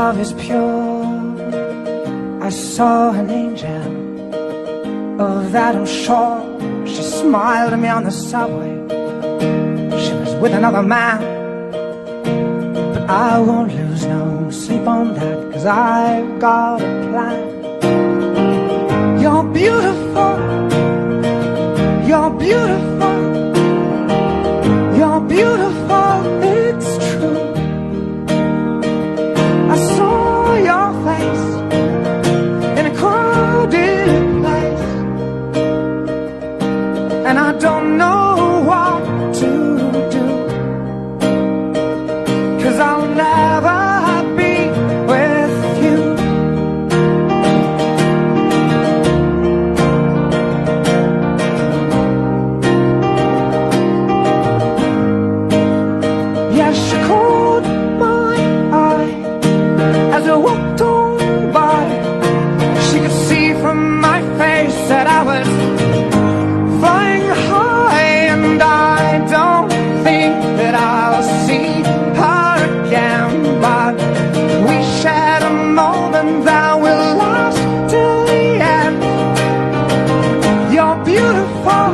love is pure. I saw an angel, of that I'm sure. She smiled at me on the subway. She was with another man, but I won't lose no sleep on that, 'cause I've got a plan. You're beautiful, you're beautiful, you're beautiful, it's true. I saw your face in a crowded place, and I don't know what to do, 'cause I'll never be with you. Yeah, she caught my eye as I walked on by. She could see from my face that I was flying high, and I don't think that I'll see her again, but we shared a moment that will last till the end. You're beautiful,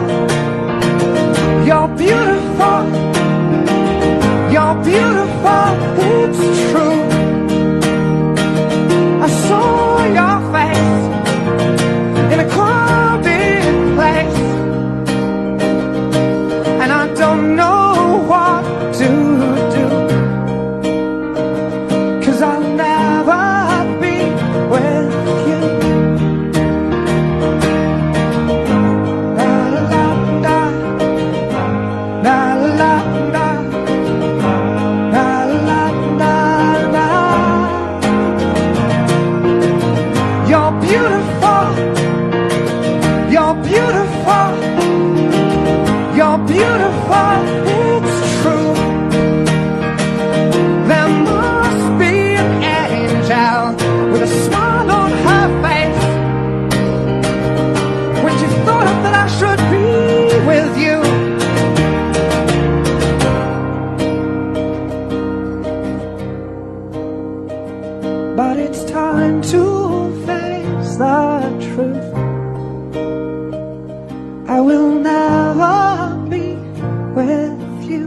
you're beautiful, you're beautiful, it's true. I saw your face in a crowded place, and I don't know what to do, 'cause I'll never be with you. La la la la, la la la, la la la la. You're beautiful, you're beautiful, you're beautiful, it's true. There must be an angel with a smile on her face when she thought that I should be with you. But it's time to face the truth. I will never be with you.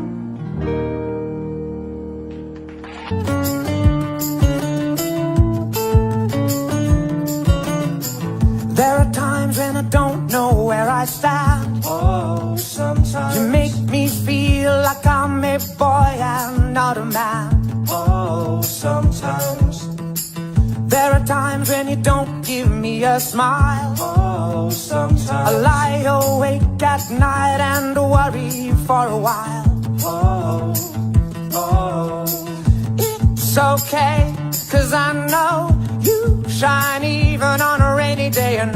There are times when I don't know where I stand. Oh, sometimes you make me feel like I'm a boy and not a man. Oh, sometimes there are times when you don't give me a smile. Oh, sometimes I lie awake at night and worry for a while. Oh, oh, it's okay, 'cause I know you shine even on a rainy day, and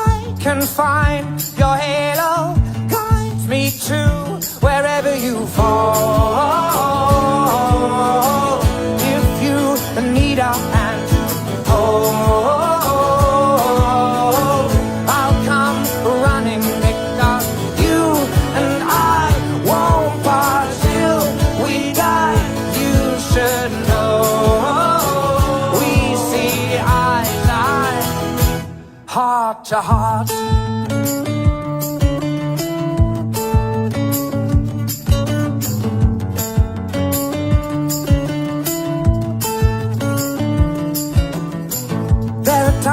I can find your halo guides me to wherever you fall. If you need a hand, I'll come running, because you and I won't part till we die. You should know we see eye to eye, heart to heart.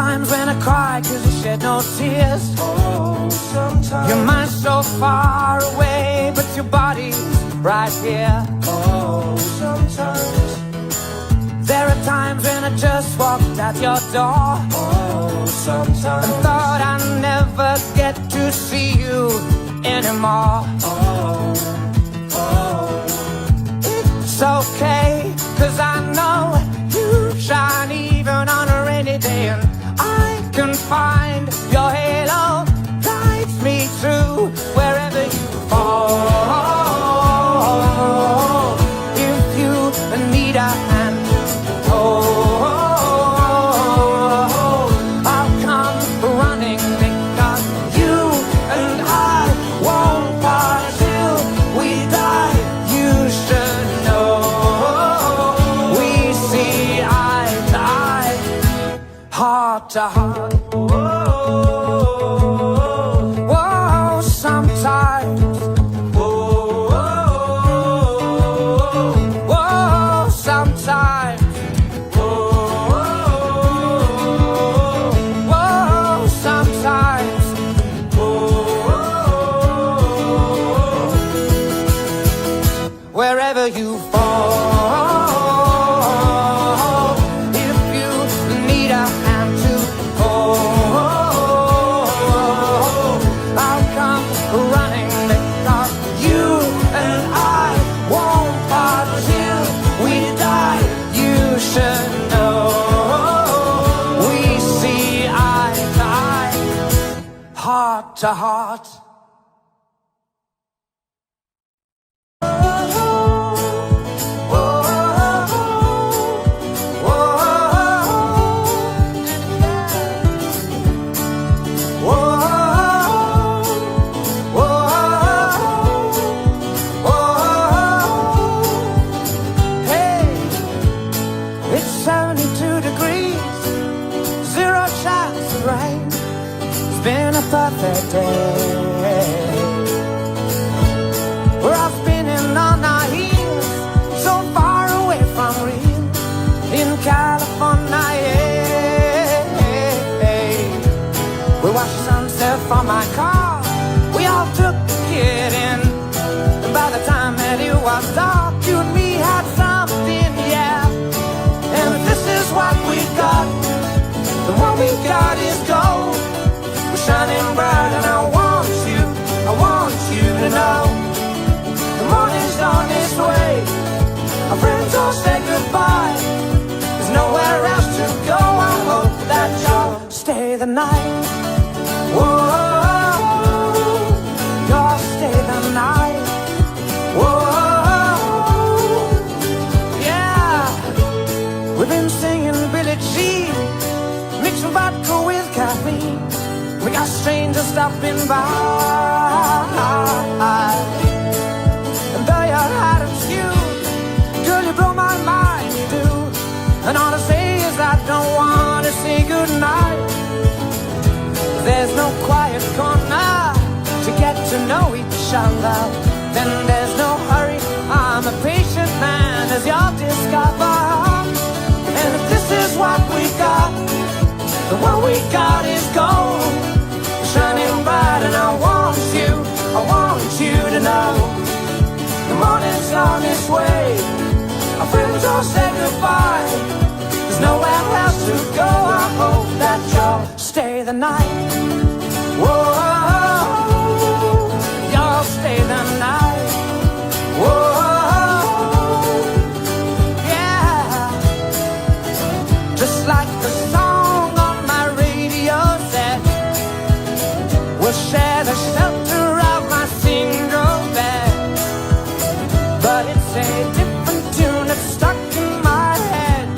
Times when I cry 'cause you shed no tears. Oh, sometimes your mind's so far away, but your body's right here. Oh, sometimes there are times when I just walked out your door. Oh, sometimes and thought I'd never get to see you anymore. Oh, oh, it's okay, 'cause I know you shine even on a rainy day, and I can find your halo guides me through wherever you fall. If you need a hand, I'll come running, because you and I won't part heart to heart. It's 72 degrees, 0 chance of rain. It's been a perfect day. We're all spinning on our heels, so far away from real, in California. We watched the sunset from my car. We all took the kid in, and by the time that it was dark, you and me had something, yeah. And if this is what we got, then what we got is gold. We're shining bright and I want you to know the morning's on its way. Our friends all say goodbye, there's nowhere else to go. I hope that you'll stay the night. Whoa, you'll stay the night. We've been singing Billie Jean, mixing vodka with caffeine. We got strangers stopping by, and though your attitude, girl, you blow my mind, you do. And all I say is I don't wanna say goodnight. There's no quiet corner to get to know each other. Then there's no hurry, I'm a patient man, as you'll discover. And if this is what we got, then what we got is gold. Shining bright and I want you to know the morning's on its way. Our friends all say goodbye, there's nowhere else to go. I hope that you'll stay the night. Whoa, you'll stay the night. Whoa. Just like the song on my radio said, we'll share the shelter of my single bed. But it's a different tune that's stuck in my head,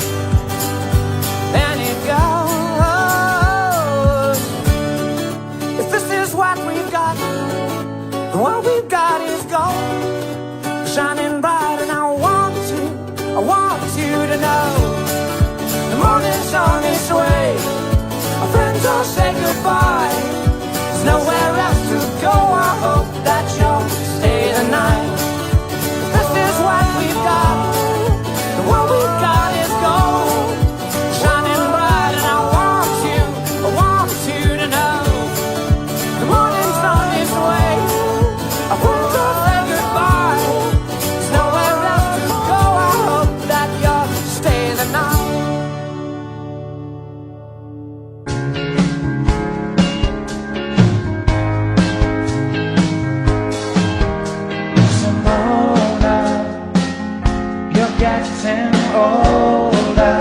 and it goes, if this is what we've got, then what we've got is gold. Shining bright and I want you to know the morning's on its way. Our friends all say goodbye, there's nowhere else to go. I hope that you'll stay the night. This is what we've got, and what we've got is gold. Shining bright and I want you to know the morning's on its way. Our friends all say goodbye, there's nowhere else to go. I hope that you'll stay the night. Getting older,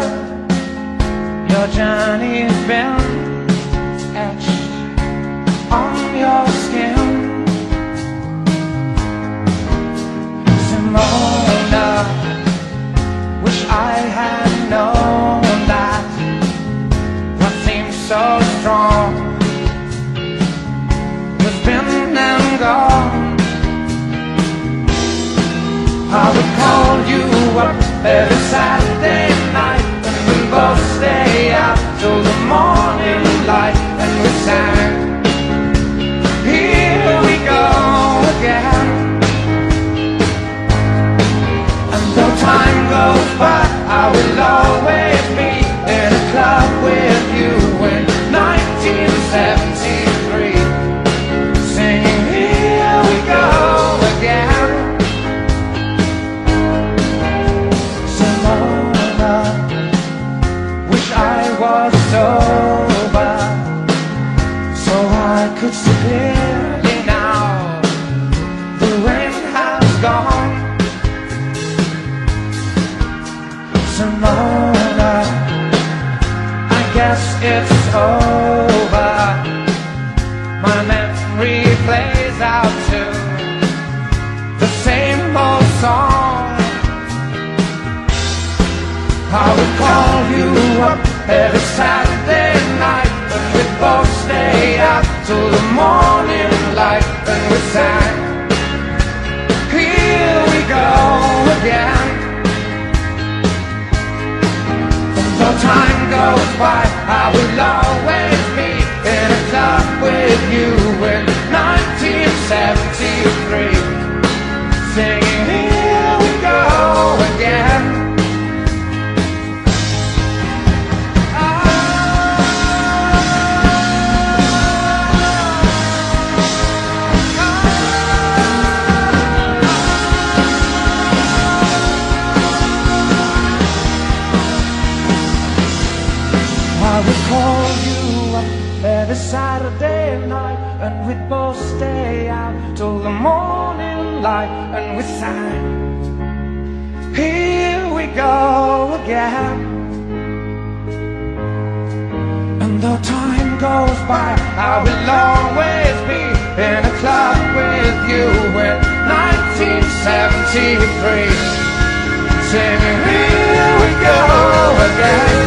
your journey's been etched on your skin. Simona, wish I had known that what seems so strong has been and gone. I would call you up every Saturday night, and we both stay out till the morning light, and we sang, here we go again. And though time goes by, I will always be in a club with you in 1973, singing, here we go again. Was sober, so I could see clearly now. The rain has gone. Simona, I guess it's over. My replays out to the same old song. I would call you up every Saturday night, and we'd both stay out till the morning light, and we sang, here we go again. And though time goes by, I will always be in a club with you in 1973, singing, here we go again. I would call you up every Saturday night, and we'd both stay out till the morning light, and we sang, here we go again. And though time goes by, I will always be in a club with you in 1973, singing, here we go again.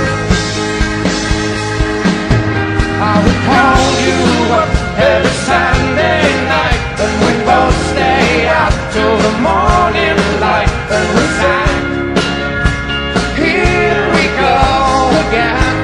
I would call you up every Sunday night, and we'd both stay out till the morning light, and we sang, here we go again.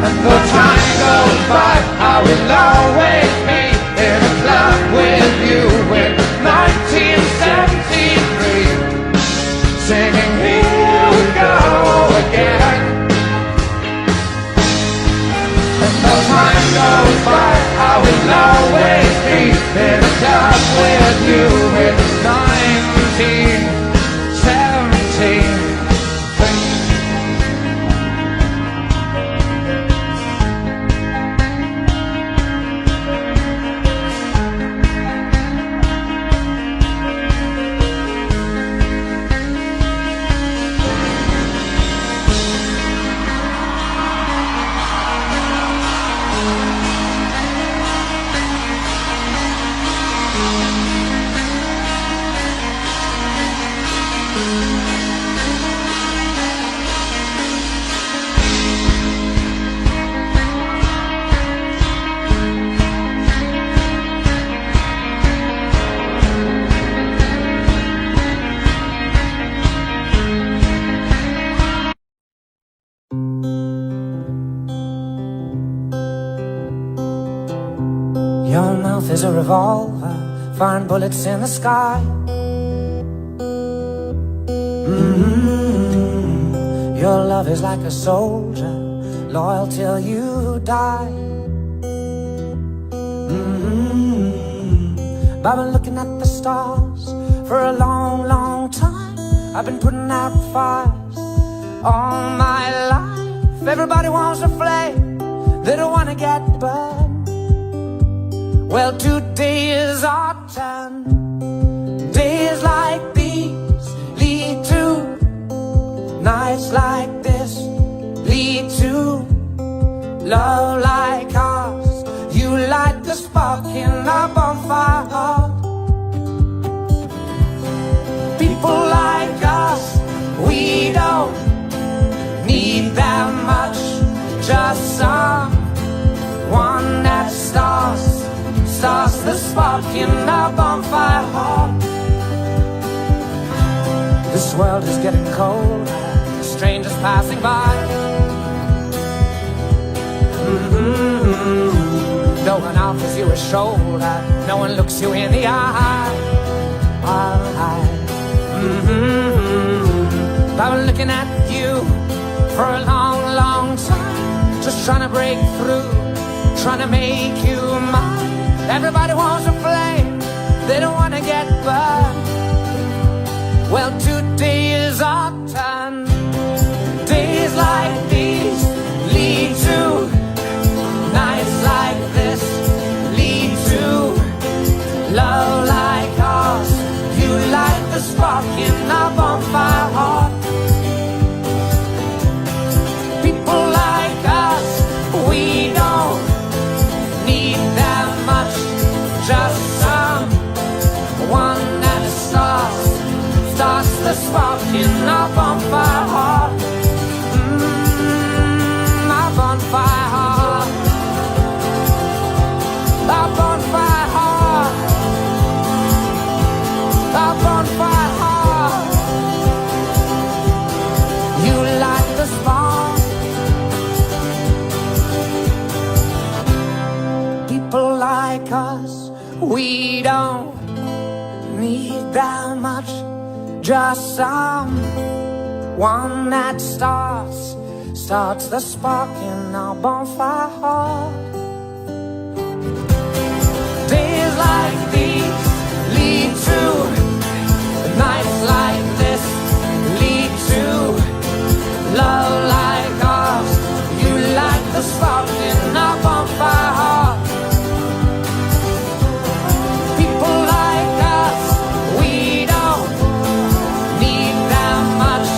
And though time goes by, I will always be in a club with you in 1973, singing, here we go again. Though time goes by, I will always be in a club with you in 1973. Your mouth is a revolver, find bullets in the sky. Your love is like a soldier, loyal till you die. I've been looking at the stars for a long, long time. I've been putting out fires all my life. Everybody wants a flame, they don't want to get burned. Well, today is our turn. Days like these lead to nights like this, lead to love like ours. You light the spark in our bonfire heart. People like us, we don't need that much, just someone that starts the spark in our bonfire heart. This world is getting cold, strangers passing by. No one offers you a shoulder, no one looks you in the eye. I've been looking at you for a long, long time, just trying to break through, trying to make you mine. Everybody wants a flame, they don't want to get burned. Well, today is our turn. Days like these lead to nights like this, lead to love like ours. You light the spark in our bonfire heart. People like us, we don't like us, we don't need that much. Just someone that starts the spark in our bonfire heart. Days like these lead to nights like this, lead to love like ours. You light the spark in our bonfire heart. People like us, we don't need that much.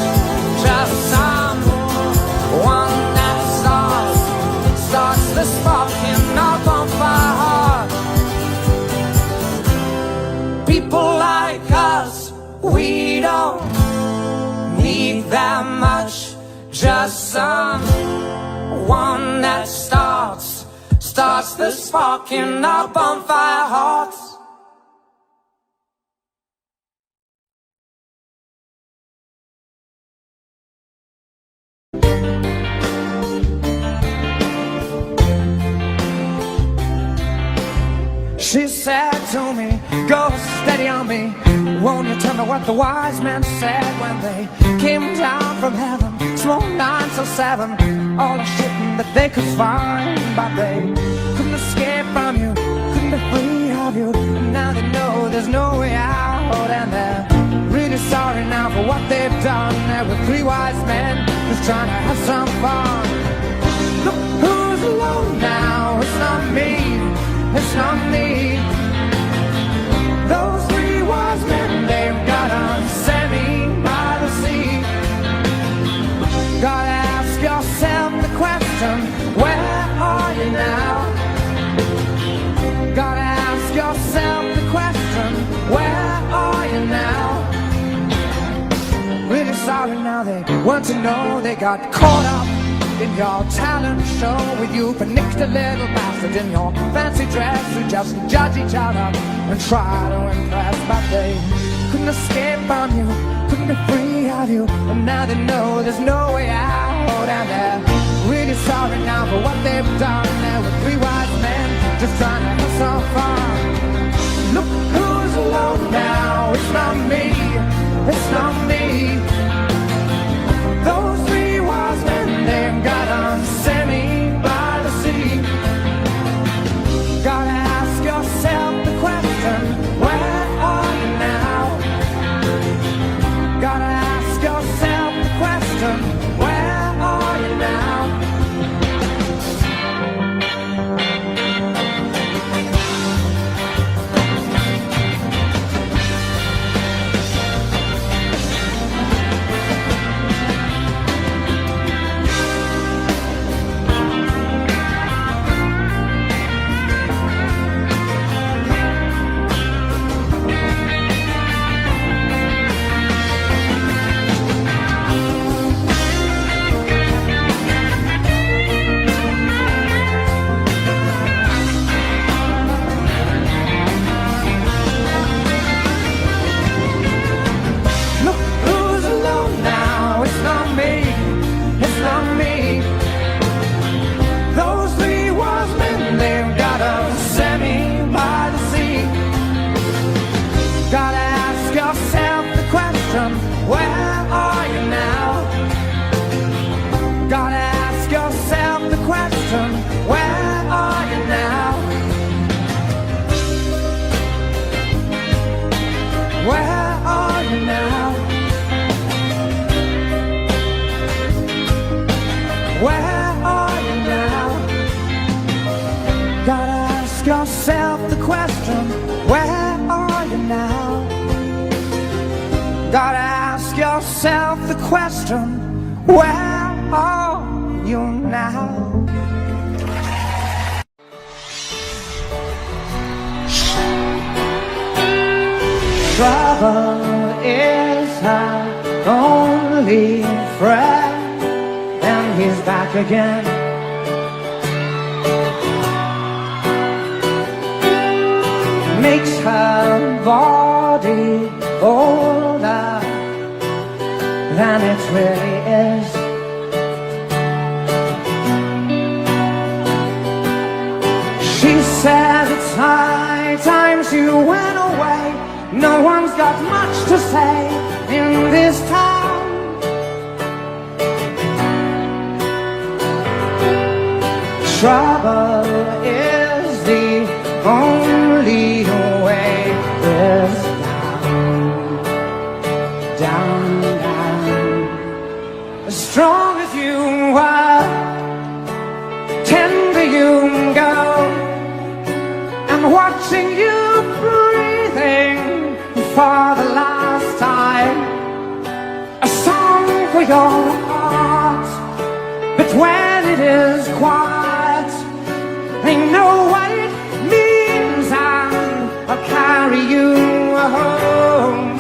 Just someone that starts the spark in our bonfire heart. People like us, we don't need that much. Just someone that starts the spark in our bonfire hearts. She said to me, go steady on me. Won't you tell me what the wise men said when they came down from heaven? Small 9 till 7, all the shit that they could find. But they couldn't escape from you, couldn't be free of you. And now they know there's no way out. And they're really sorry now for what they've done. There were 3 wise men just trying to have some fun. Look who's alone now, it's not me, it's not me. Those 3 wise men, they've got on semi by the sea. Gotta ask yourself the question, where are you now? Gotta ask yourself the question, where are you now? Really sorry now they want to know they got caught up in your talent show with you panicked a little bastard in your fancy dress who just judge each other and try to impress. But they couldn't escape from you, couldn't be free of you. And now they know there's no way out. And they're really sorry now for what they've done. There were 3 wise men just trying to have some fun. Look who's alone now, it's not me, it's not me. Those 3 wise men, they've got on semi by the sea. Gotta ask yourself the question, where are you now? Gotta ask yourself the question, where are you now? Yourself the question, where are you now? Gotta ask yourself the question, where are you now? Trouble is our only friend, and he's back again. Makes her body older than it really is. She says it's Last night, times you went away. No one's got much to say in this town. Trouble is the only way. Is down, down, down. As strong as you are, tender you go. I'm watching you breathing for the last time. A song for your heart, but when it is quiet, I know what it means. I'll carry you home.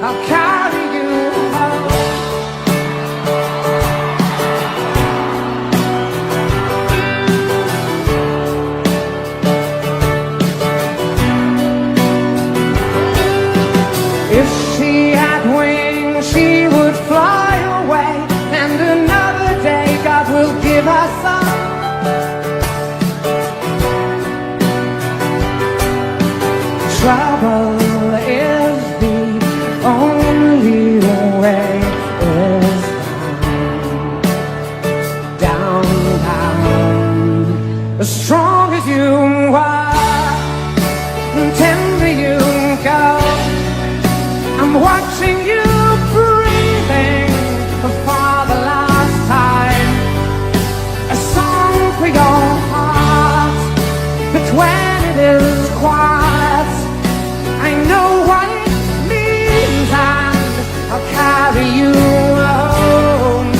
I'll carry you home. If she had wings, she would fly away, and another day God will give us some. Trouble is the only way. Is down, down, down. As strong as you are, tender you go. I'm watching you breathing for the last time. A song for your heart, but when it is quiet, I know what it means, and I'll carry you home.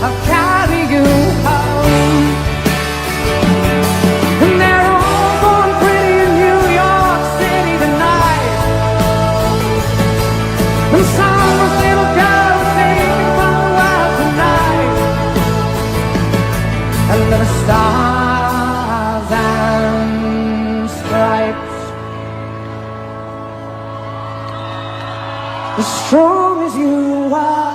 I'll carry you home. And they're all born pretty in New York City tonight. And some little girl singing from the world tonight. Under the stars and stripes. As strong as you are,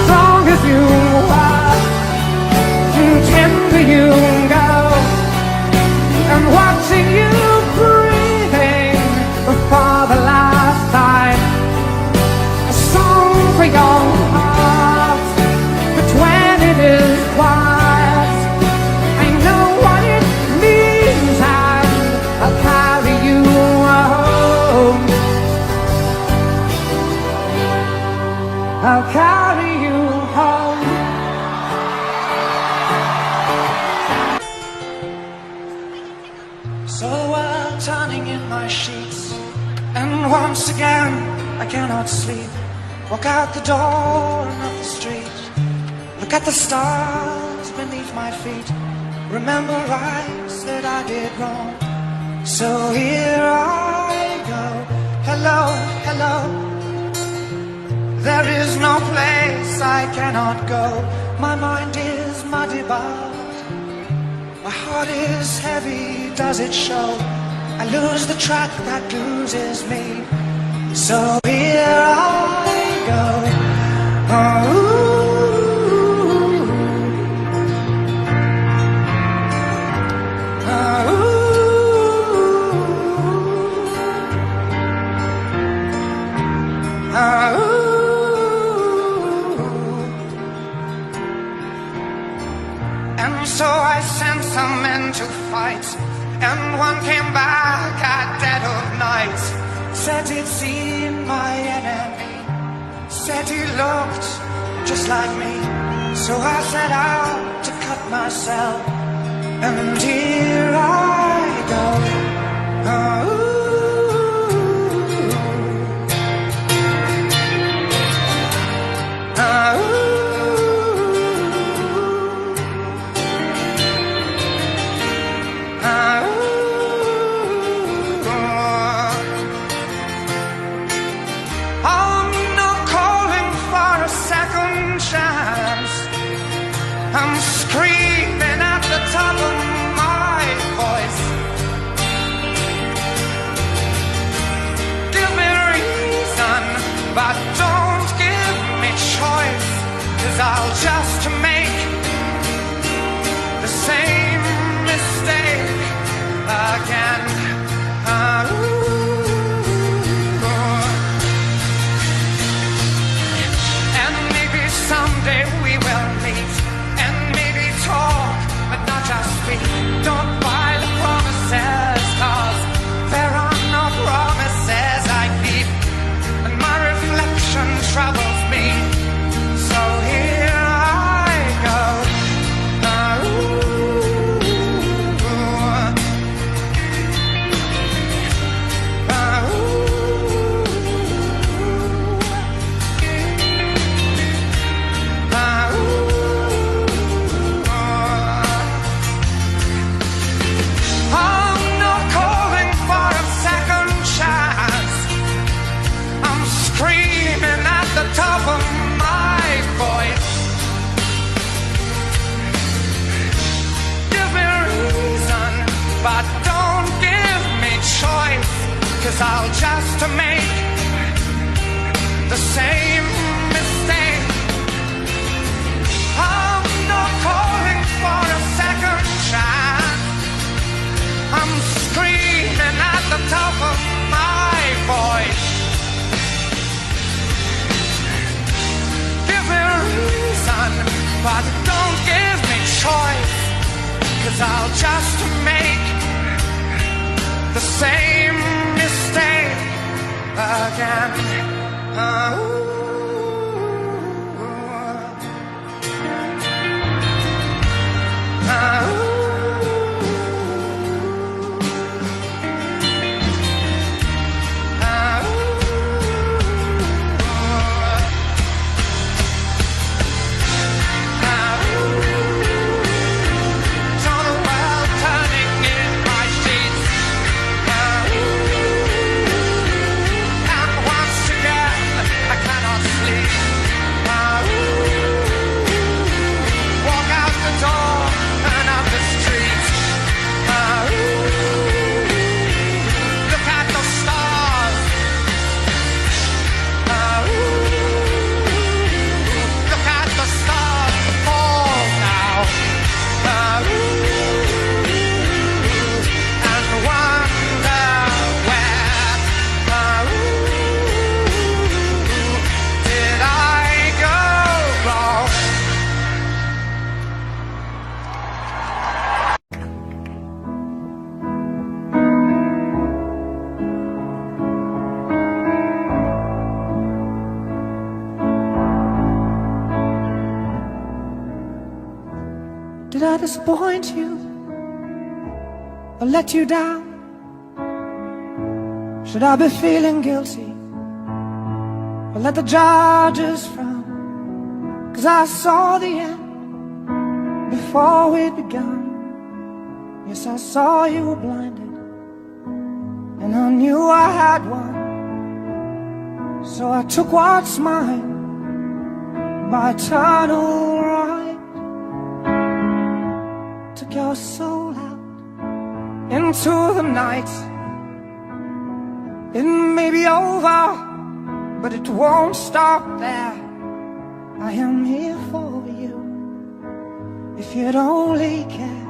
strong as you are, tender you go. I'm watching you breathing for the last time. A song for your heart, but when it is quiet, I know what it means, and I'll carry you home. I'll carry you home. So the world turning in my sheets, and once again I cannot sleep. Walk out the door and up the street, look at the stars beneath my feet. Remember I said I did wrong, so here I go. Hello, hello. There is no place I cannot go. My mind is muddy, but my heart is heavy, does it show? I lose the track that loses me. So here I go. Oh, and so I sent some men to fight, and one came back at dead of night. Said he'd seen my enemy, said he looked just like me. So I set out to cut myself, and here I go. Oh, I'm not calling for someday we will meet and maybe talk, but not just speak. Don't buy the promises, 'cause there are no promises I keep, and my reflection troubles me. So here I go. Top of my voice, give me reason, but don't give me choice, 'cause I'll just make the same mistake. I'm not calling for a second chance, I'm screaming at the top of my voice. Reason, but don't give me choice, 'cause I'll just make the same mistake again. Did I disappoint you or let you down? Should I be feeling guilty or let the judges frown? 'Cause I saw the end before we'd begun. Yes, I saw you were blinded, and I knew I had won. So I took what's mine by eternal right. Took your soul out into the night. It may be over, but it won't stop there. I am here for you, if you'd only care.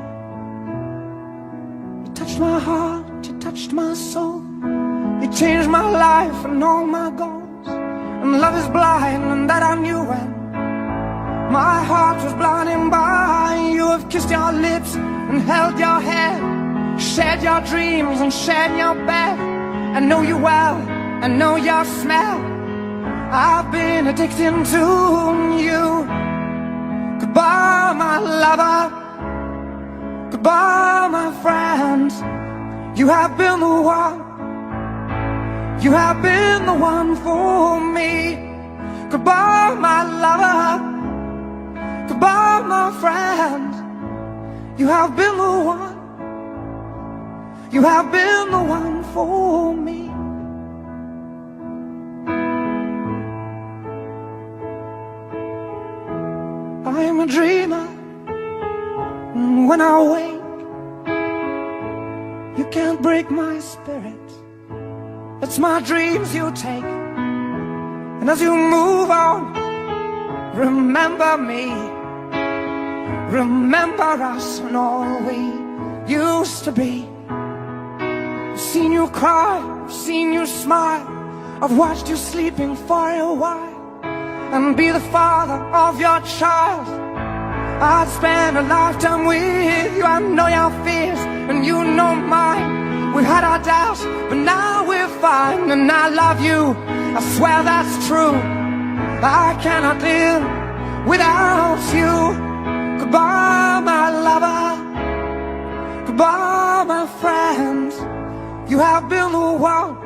You touched my heart, you touched my soul, you changed my life and all my goals. And love is blind, and that I knew when my heart was blinded by. You have kissed your lips and held your head, shared your dreams and shared your bed. I know you well, I know your smell. I've been addicted to you. Goodbye, my lover. Goodbye, my friend. You have been the one. You have been the one for me. Goodbye, my lover. Goodbye, my friend. You have been the one. You have been the one for me. I am a dreamer, and when I wake, you can't break my spirit. It's my dreams you take, and as you move on, remember me. Remember us and all we used to be. I've seen you cry, I've seen you smile, I've watched you sleeping for a while. and be the father of your child. I'd spend a lifetime with you. I know your fears and you know mine. We had our doubts, but now we're fine. And I love you, I swear that's true. I cannot live without you. Goodbye, my lover. Goodbye, my friend. You have been the one.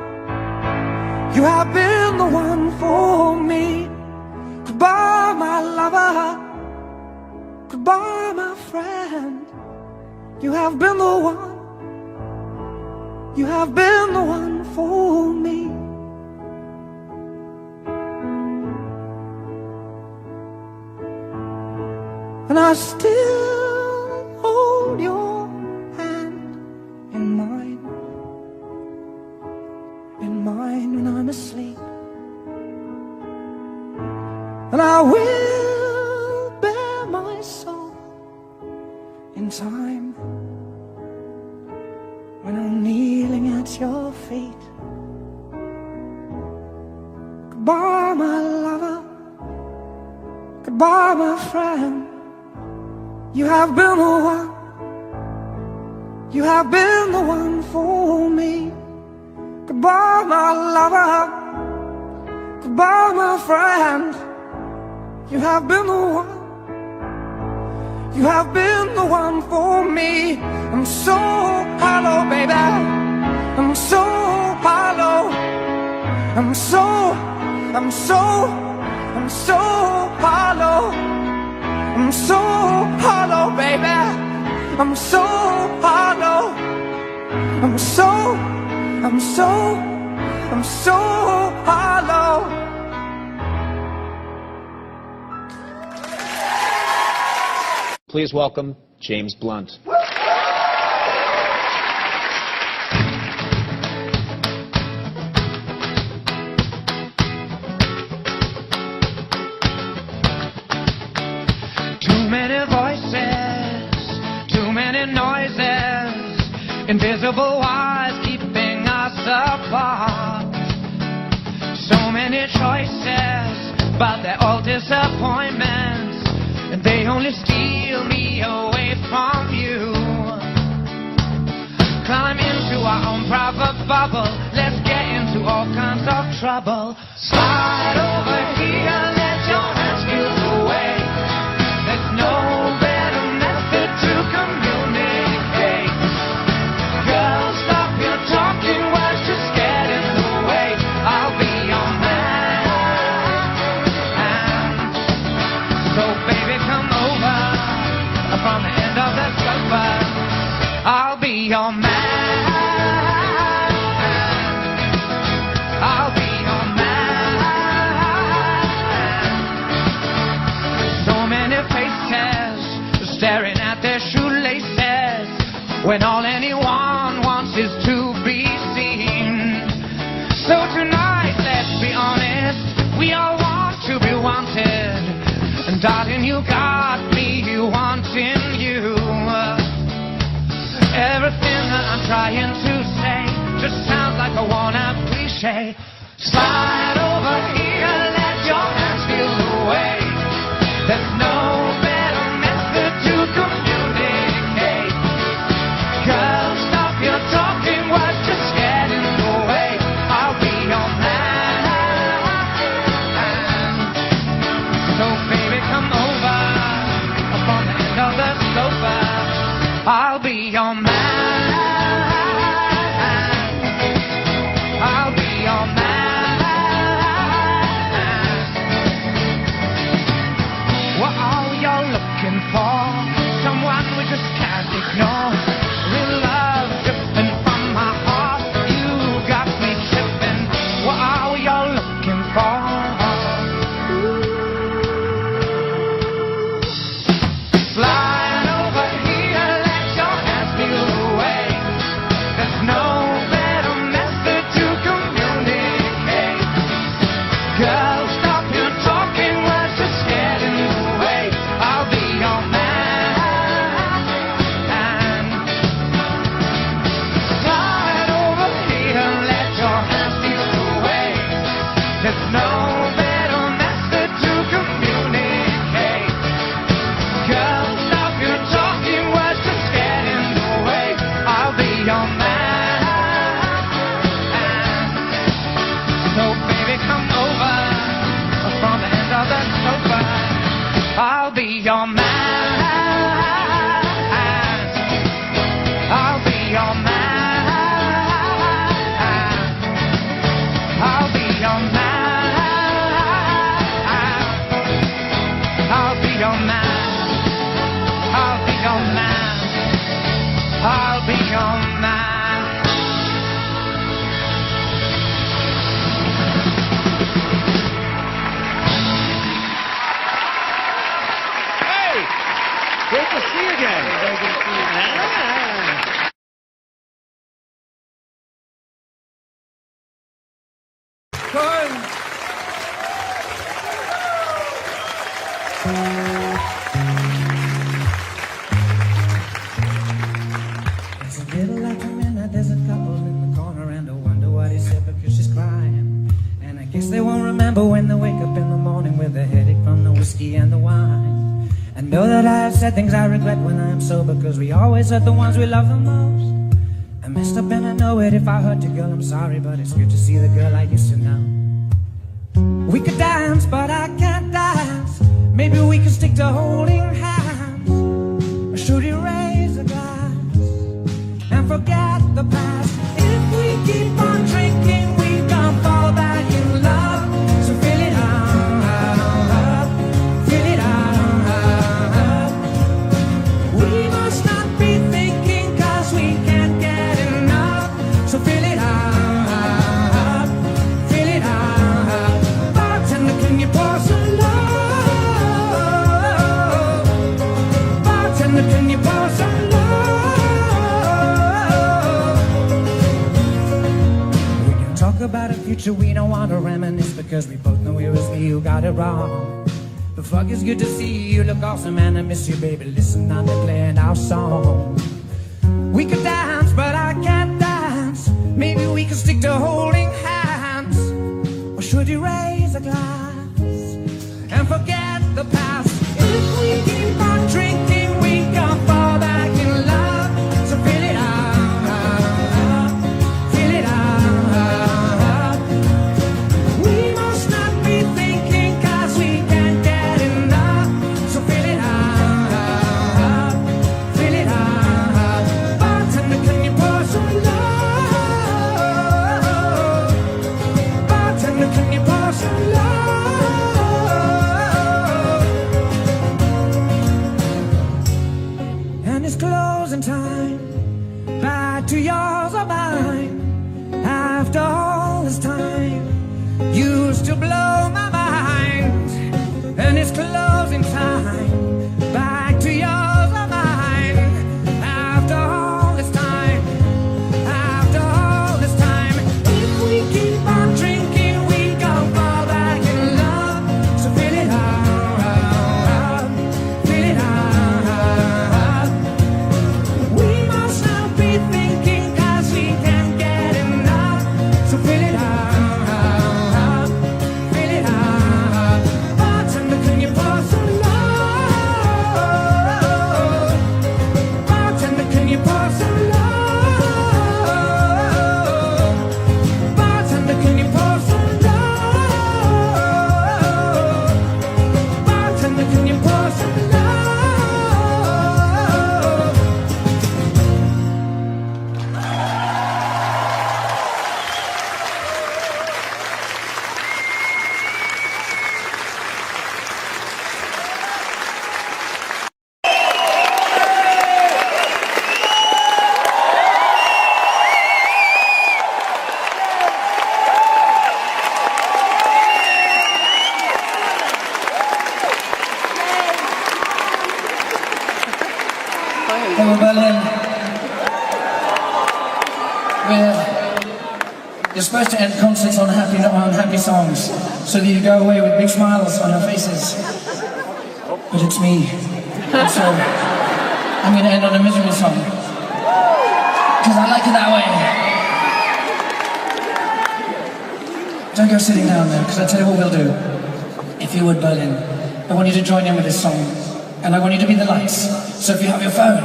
You have been the one for me. Goodbye, my lover. Goodbye, my friend. You have been the one. You have been the one for me. And I still hold your hand in mine when I'm asleep. And I will bear my soul in time when I'm kneeling at your feet. Goodbye, my lover. Goodbye, my friend. You have been the one. You have been the one for me. Goodbye, my lover. Goodbye, my friend. You have been the one. You have been the one for me. I'm so hollow, baby. I'm so hollow. I'm so hollow. I'm so hollow, baby. I'm so hollow. I'm so hollow. Please welcome James Blunt. Too many voices, too many noises, invisible wires keeping us apart. So many choices, but they're all disappointments, and they only steal me away from you. Climb into our own private bubble, let's get into all kinds of trouble. Slide over here, let your hands feel the way. There's no better method to communicate. Girl, stop your talking words, just get in the way. I'll be your man. So baby, come over from the end of the sofa. I'll be your man. I'll be your man. So many faces staring at their shoelaces, when all anyone wants is to be seen. So tonight, let's be honest, we all want to be wanted. And darling, you got me wanting you. Everything that I'm trying to say just sounds like a worn-out cliche. Slide over here, let your hands feel the way. There's no better method to communicate. Girl, stop your talking words, just get in the way. I'll be your man. So baby, come over from the end of the sofa. I'll be your man. I'll be your man. your man. I'll be your man. I'll be your man. Hey! Great to see you again. Very good to see you. It's a little after midnight, there's a couple in the corner, and I wonder what he said because she's crying. And I guess they won't remember when they wake up in the morning with a headache from the whiskey and the wine. I know that I have said things I regret when I am sober, because we always hurt the ones we love the most. I messed up and I know it. If I hurt you, girl, I'm sorry, but it's good to see the girl I used to know. We could dance, but I can't dance. Maybe we could stick to holding hands. Or should you raise a glass and forget the past? If we keep on drinking, we can't fall back in love. So fill it up, fill it up. We must not be thinking, cause we can't get enough. So fill it up, fill it up. Bartender, can you pour some love? Bartender, can you pour some love? We can talk about a future we don't want to reminisce, because we both know it was me who got it wrong. But fuck, it's good to see you, you look awesome and I miss you, baby. Listen, I'm playing our song. We could dance, but I can't dance. Maybe we could stick to holding hands. Or should you raise a glass and forget the past? If we keep on drinking, we can't fall back in love. So fill it up, fill it up. We must not be thinking, cause we can't get enough. So fill it up, fill it up. Bartender, can you pour some love? Bartender, can you pour some love? And it's closing time. Back to yours or mine. After all this time, you still blow my mind. And it's closing time. Back to yours or mine. After all this time, after all this time. If we keep on drinking, we gon' fall back in love. So fill it up, fill it up. We must not be thinking, cause we can't get enough. So fill it up, fill it up. Bartender, can you pour some love? Bartender, can you pour some love? Bartender, can you pour some love? Bartender, can you pour some love? Hello, Berlin. You're supposed to end concerts on happy songs, so that you go away with big smiles on your faces. But it's me. And so I'm going to end on a miserable song. Because I like it that way. Don't go sitting down there, because I tell you what we'll do. If you would, Berlin, I want you to join in with this song. And I want you to be the lights. So if you have your phone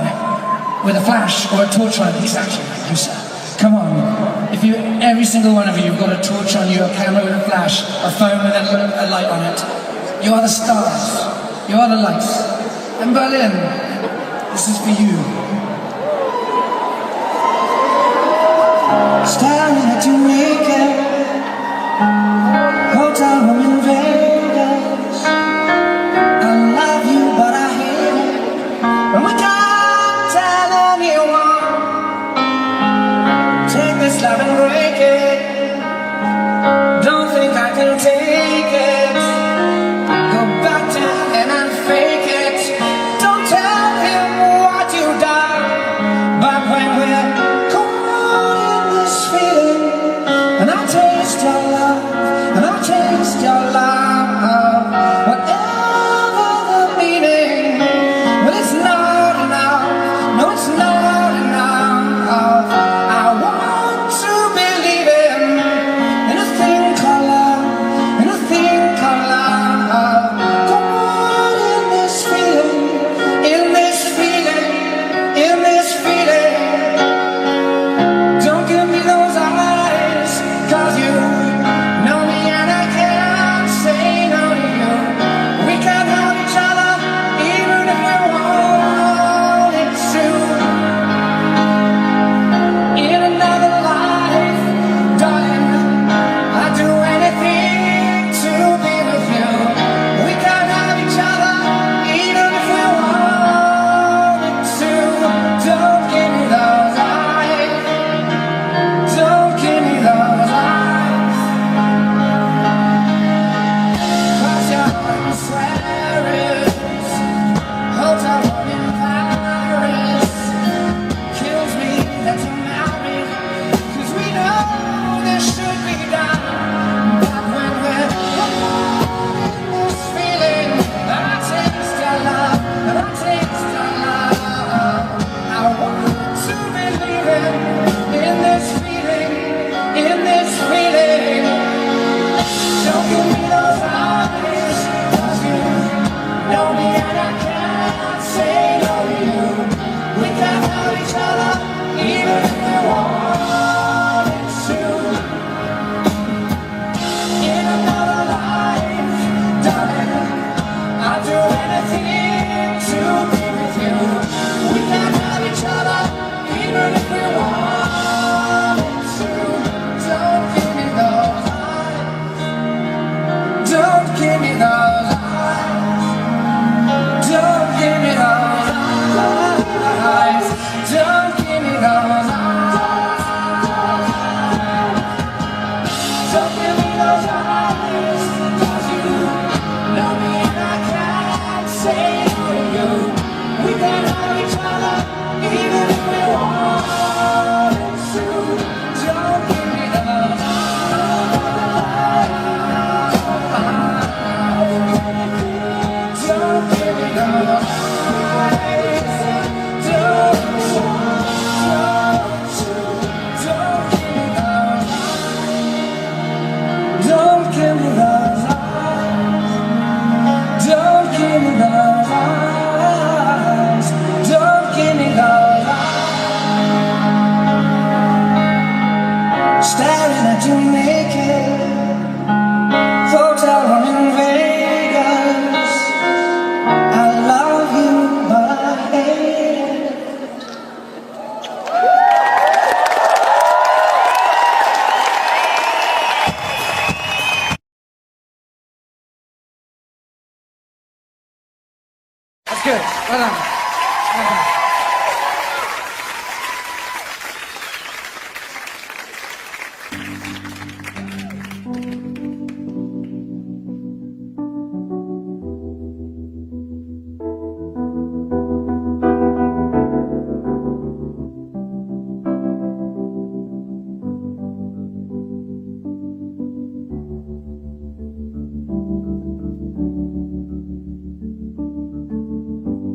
with a flash or a torchlight, exactly like you said. Come on. If you, every single one of you, you've got a torch on you, a camera with a flash, a phone with a light on it. You are the stars. You are the lights. And Berlin, this is for you. Staring at you naked, hotel room in Vegas. I love you, but good. Well done. Well done.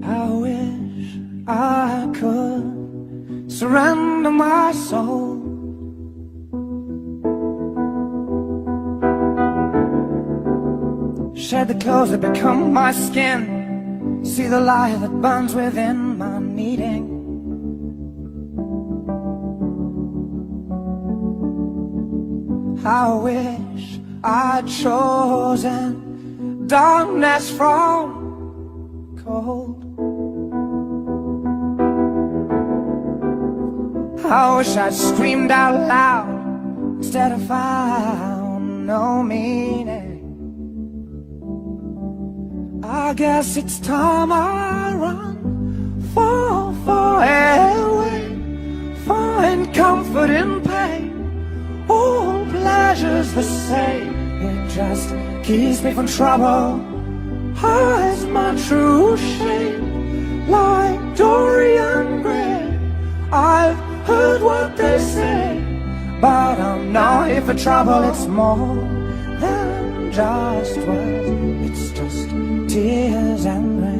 I wish I could surrender my soul, shed the clothes that become my skin, see the light that burns within my needing. I wish I'd chosen darkness from cold. I wish I'd screamed out loud instead of found no meaning. I guess it's time I run, fall away, find comfort in pain. All pleasure's the same, it just keeps me from trouble. Hides my true shame, like Dorian Gray. I've heard what they say, but I'm not here for trouble. It's more than just words, it's just tears and rain.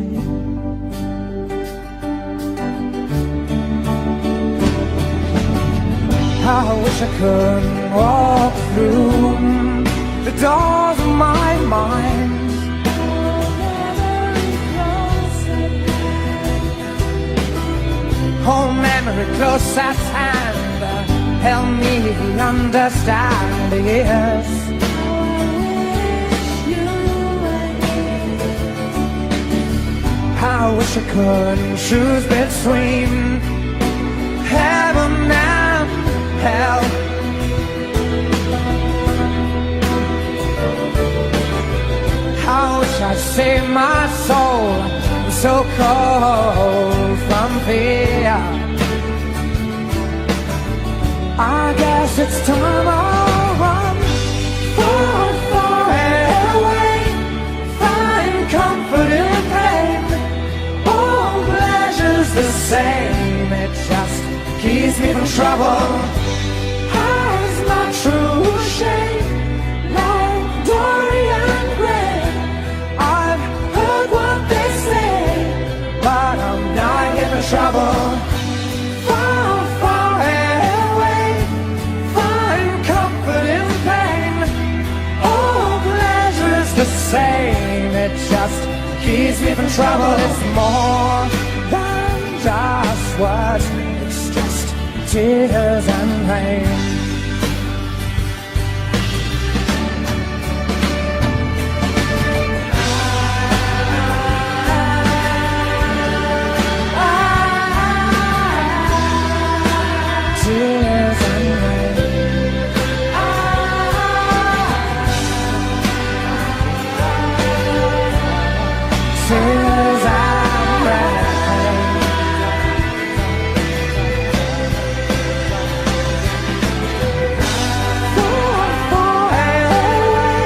I wish I could walk through the doors of my mind, hold memory close at hand, help me understand, yes. I wish I could choose between heaven and hell. I wish I'd save my soul, I'm so cold from fear. I guess it's time I run, far away, find comfort in pain. All pleasure's the same, it just keeps me from trouble. Hides my true shame, like Dorian Gray. I've heard what they say, but I'm not here for trouble. Far away, find comfort in pain. All pleasure's the same, it just keeps me from trouble. It's more than just words, it's just tears and rain. Tears and rain. Tears and rain. Far away,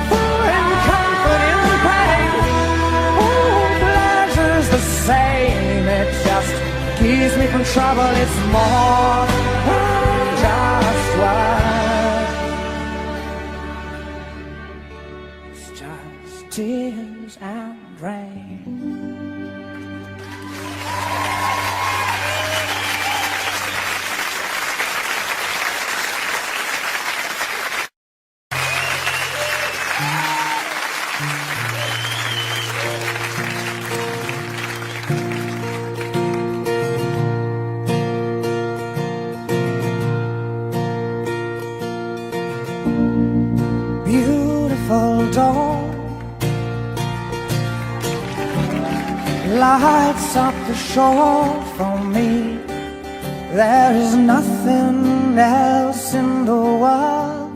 find comfort in pain. All pleasure's the same, it just keeps me from trouble. It's more than just words, it's just tears and rain. Beautiful dawn lights up the shore for me. There is nothing else in the world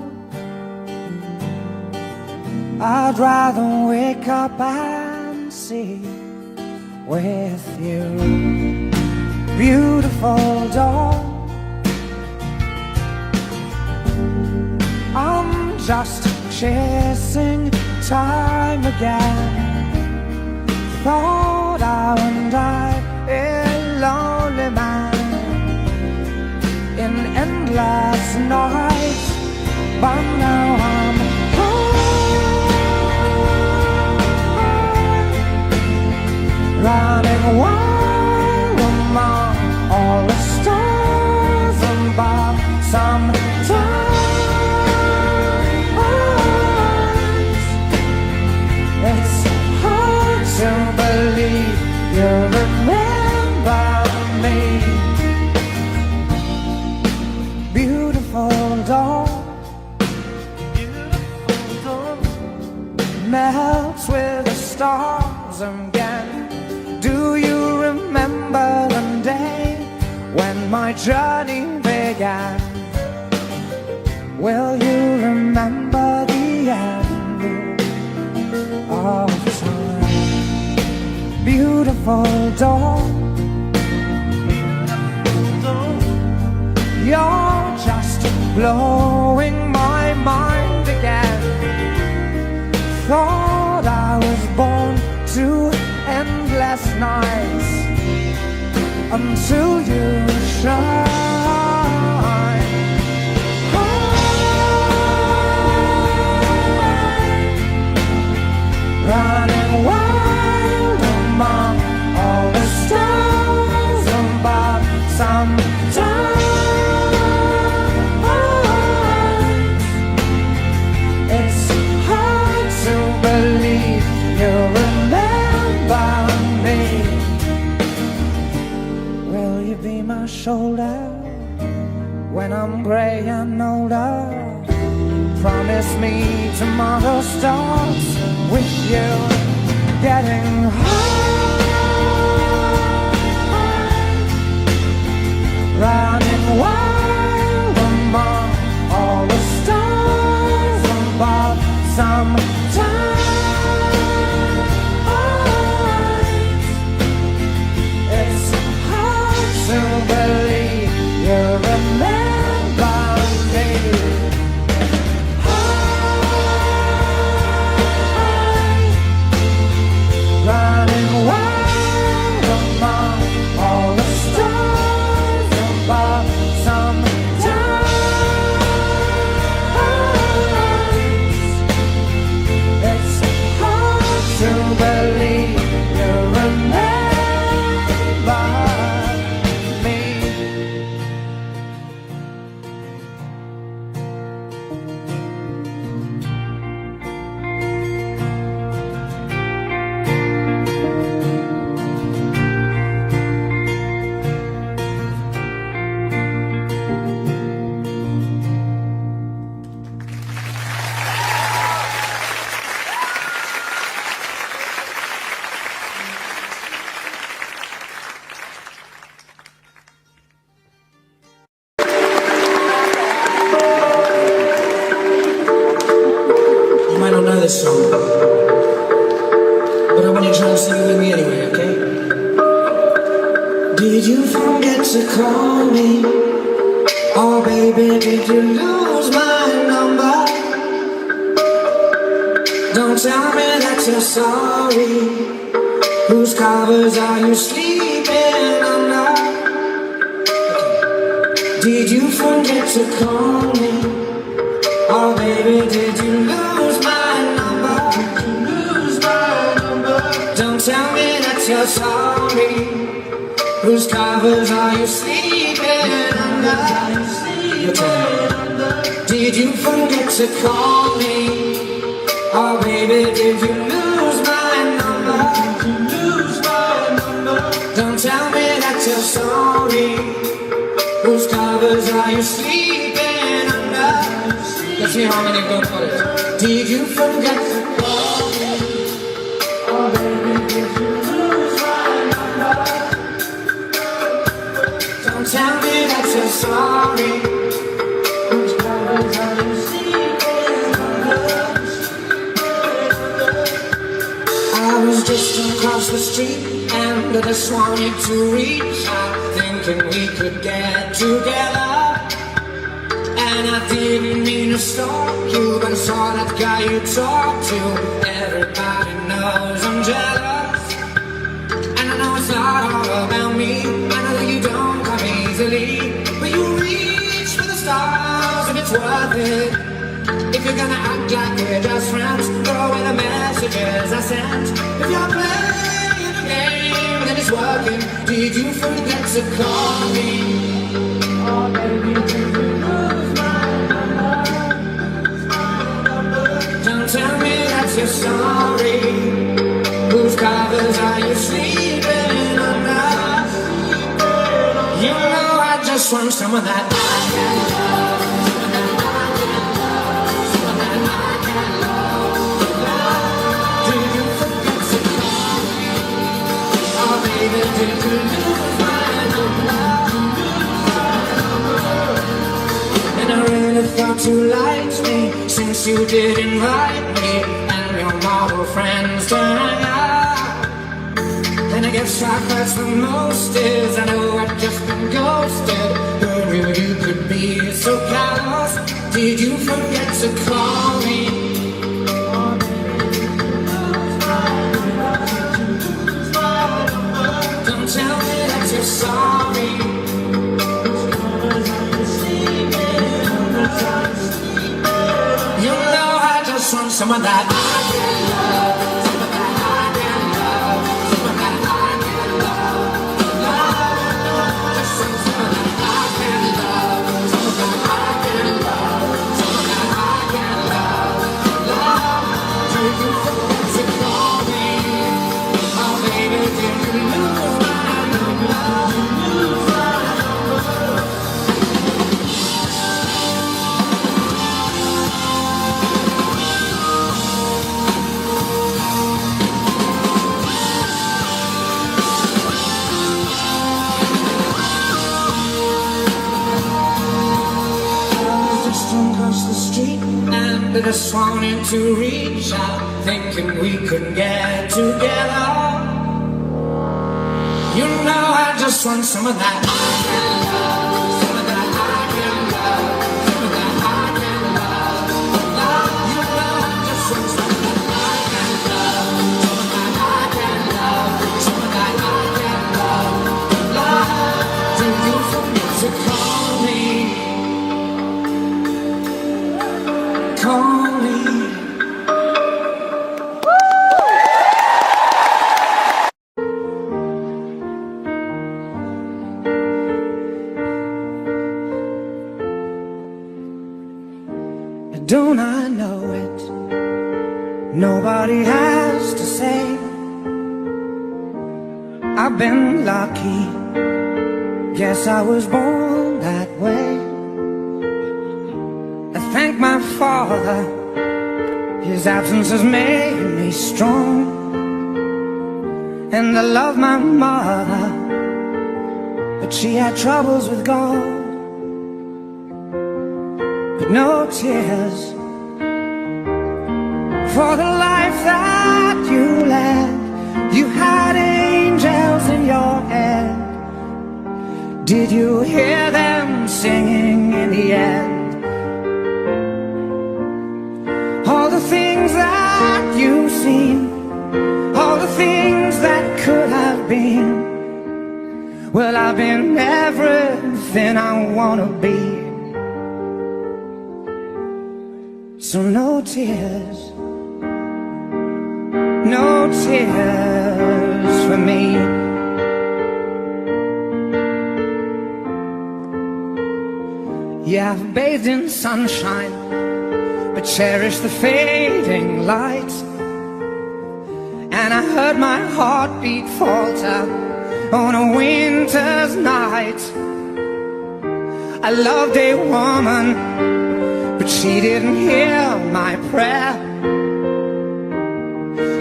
I'd rather wake up and see. with you. Beautiful dawn, I'm just chasing time again. Thought I would die a lonely man in endless nights, but now I'm home, running wild among all the stars above. Sometimes it's hard to believe you remember me. Beautiful dawn, melts with the stars again. Do you remember the day when my journey began? Will you remember the end of time? Beautiful dawn, you're just blowing my mind again. Thought I was born to endless nights until you shine. Running wild among all the stars above. Sometimes it's hard to believe you remember me. Will you be my shoulder when I'm gray and older? Promise me tomorrow starts with you getting high, running wild among all the stars above. Sometimes it's hard to believe you remember me. Running wild among all the stars above. Sometimes it's hard to believe you remember me. You might not know this song, but I want you to try and sing it with me anyway, okay? Did you forget to call me? Oh baby, did you lose my number? Don't tell me that you're sorry. Whose covers are you sleeping under? Did you forget to call me? Oh baby, did you lose my number? Don't tell me that you're sorry. Whose covers are you sleeping under? Did you forget to call me? Oh baby, did you lose my number? Don't tell me that you're sorry. Whose covers are you sleeping under? Let's see how many go for it. Did you forget to call me? Oh baby, did you lose my number? Don't tell me that you're sorry. Whose covers are you sleeping under? I was just across the street and I just wanted to reach out, thinking we could get together. And I didn't mean to stalk you, but I saw that guy you talk to. Everybody knows I'm jealous, and I know it's not all about me. I know that you don't come easily, but you reach for the stars and it's worth it. If you're gonna act like we're just friends, throw away the messages I sent. If you're playing a game, then it's working. Did you forget to call me? Oh baby, did you lose my number? Don't tell me that you're sorry. Whose covers are you sleeping under? You know I just want someone that I can love. And I really thought you liked me, since you did invite me and your model friends to hang out. And I guess what hurts the most is I know I've just been ghosted. Who knew you could be so callous? Did you forget to call me? Don't tell me that you're sorry. You know I just want someone that I can love, someone that I can love, someone that I can love. Just want someone that I can love, someone that I can love, someone that I can love. Did you forget to call me? Oh baby, did you lose my number? Across the street, and I just wanted to reach out, thinking we could get together. You know I just want someone that I can love, someone that I can love, someone that I can love. You know I just want someone that I can love, someone that I can love, someone that I can love. Did you forget to call me? Call me. Don't I know it? Nobody has to say I've been lucky. Guess I was born that way. I thank my father, his absence has made me strong. And I love my mother, but she had troubles with God. But no tears for the life that you led. You had angels in your head. Did you hear them singing in the end? All the things that you've seen, all the things that could have been. Well, I've been everything I wanna be. So no tears, no tears for me. Yeah, I've bathed in sunshine, but cherish the fading light. And I heard my heartbeat falter on a winter's night. I loved a woman, but she didn't hear my prayer.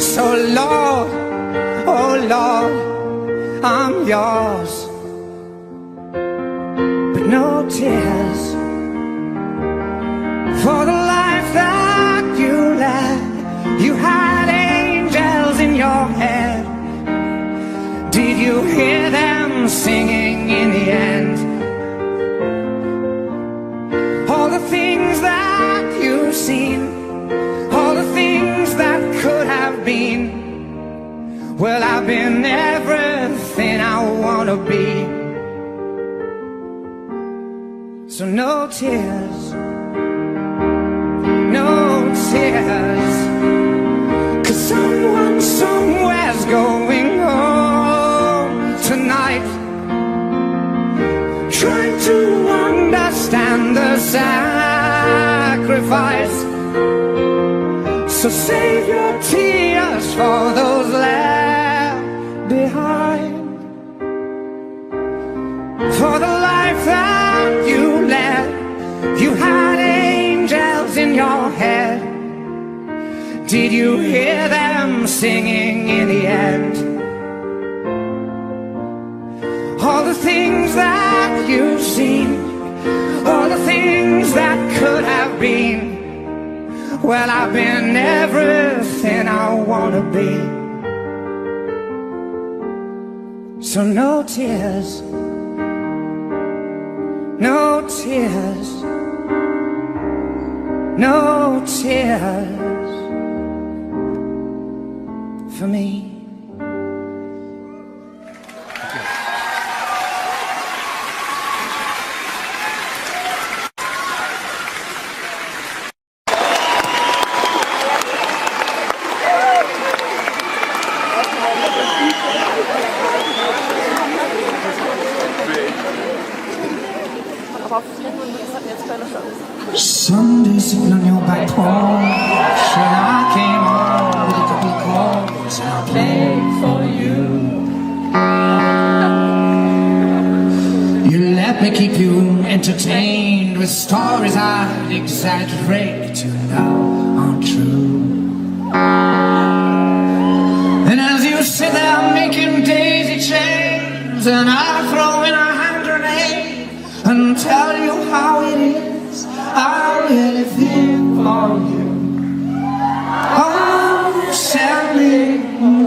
So Lord, oh Lord, I'm yours. But no tears for the life that you led. You had angels in your head. Well, I've been everything I wanna be. So no tears, no tears, 'cause someone somewhere's going home tonight, trying to understand the sacrifice. So save your tears for those left behind, for the life that you led. You had angels in your head. Did you hear them singing in the end? All the things that you've seen, all the things that could have been. Well, I've been everything I wanna be. So no tears, no tears, no tears for me. Sunday sitting on your back porch, and I came home with a couple of chords, and I played for you. You let me keep you entertained with stories I'd exaggerate to know aren't true. And as you sit there making daisy chains, and I throw in a hand grenade and tell you how it is I really feel for you. I'm sending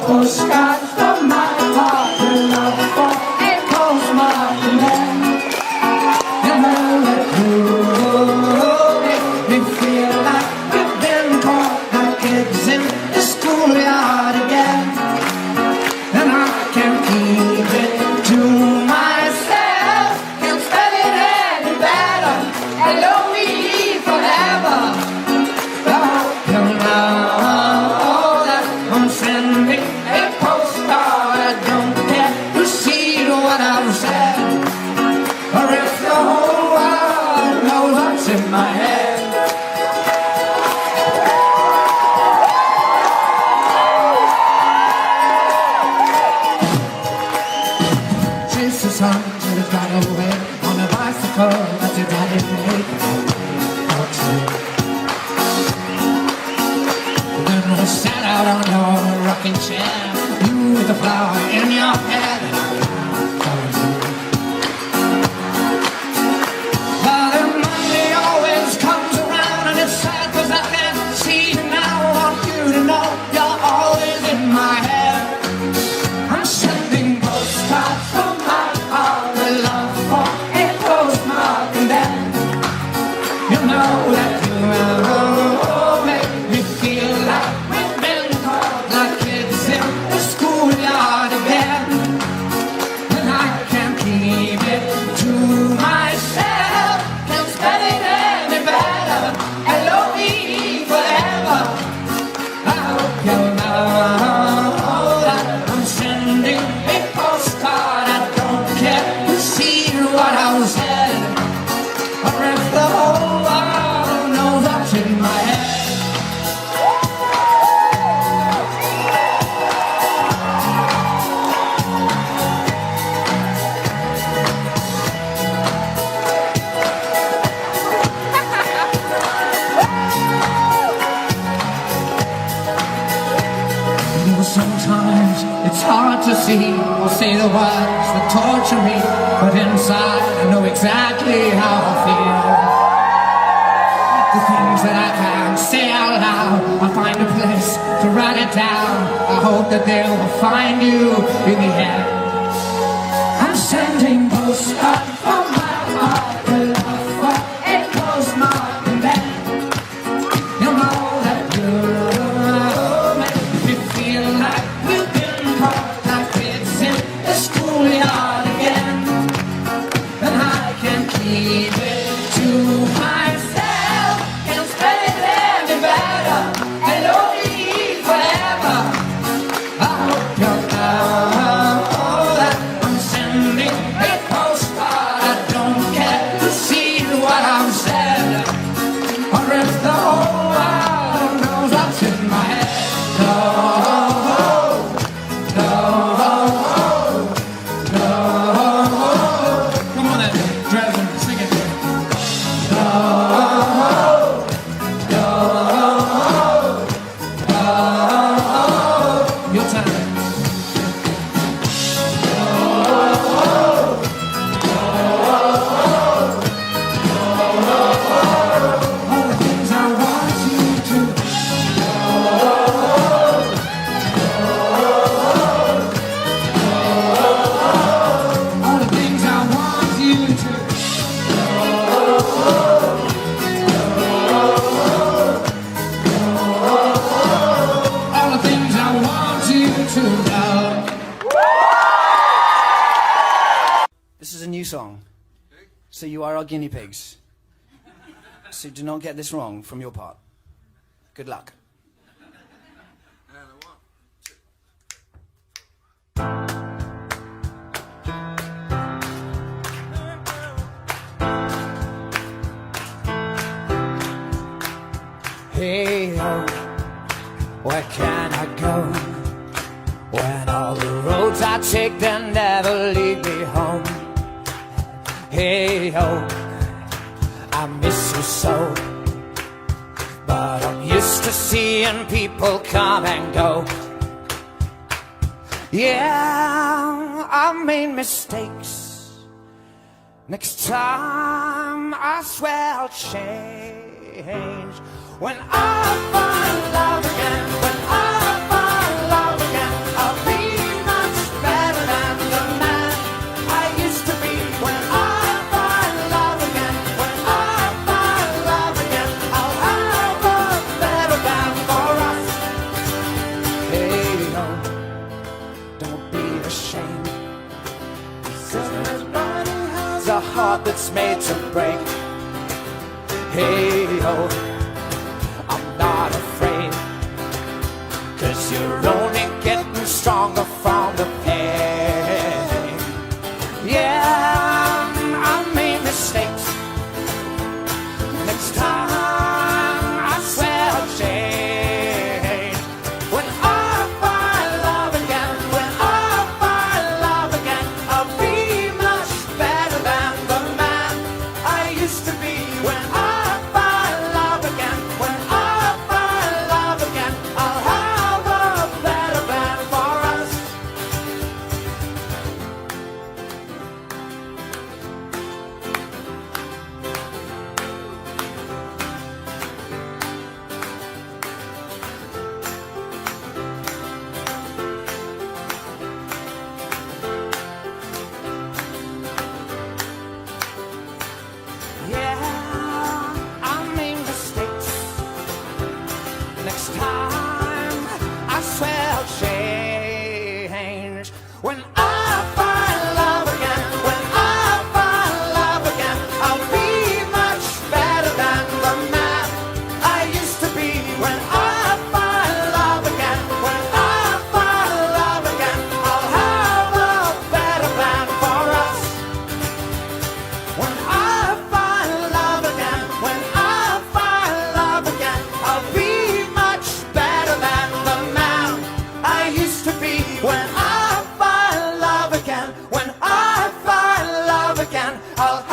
postcards from my heart to love for it goes my man. And now that you make me feel like we've been caught like kids in the schoolyard again. And I can't keep it to myself, can't spell it any better. Hello, forever. You know that I'm sending a postcard. I don't care to see what I've said, or if the whole world knows what's in my head. Chase the sun till it got away on a bicycle that your daddy made. Then we sat out on your rocking chair, you with a flower in your head, and I followed you. But then Monday always comes around, and it's sad 'cause I can't see you now. I want you to know you're always in my head. I'm sending postcards from my heart with love for a postmark, and then you know that you make me feel like we've been caught like kids in the schoolyard again. And I can't keep it to myself, can't spell it any better. L-O-V forever. I hope you know that I'm sending a postcard. I don't care to see what I said, or if the whole world knows what's in my head. Sometimes it's hard to see or say the words that torture me, but inside I know exactly how I feel. The things that I can't say out loud, I find a place to write it down. I hope that they will find you in the end. I'm sending postcards from my heart to love for a postmark, and then you know that you make me feel like we've been caught song. So you are our guinea pigs. So do not get this wrong from your part. Good luck. Hey ho, where can I go when all the roads I take then never lead me home? Hey ho, I miss you so, but I'm used to seeing people come and go. Yeah, I made mistakes. Next time I swear I'll change. When I find love again, when I find love again, I'll be much better than the man I used to be. When I find love again, when I find love again, I'll have a better man for us. Hey, no, don't be ashamed, because everybody has a heart that's made to break. Hey, oh, I'm not afraid, 'cause you're only getting stronger from the pain. Yeah, I made mistakes. Next time I swear I'll change. When I find love again, when I find love again, I'll be much better than the man I used to be. When I find love again, when I find love again, I'll have a better man for us. Yeah, I made mistakes. Next time I swear I'll change. When I find love again, when I find love again, I'll be much better than the man I used to be. When I find love again, when I find love again, I'll have a better plan for us. When I find love again, when I find love again, I'll be much better than the man I used to be. When I find love again, when I find love again, I'll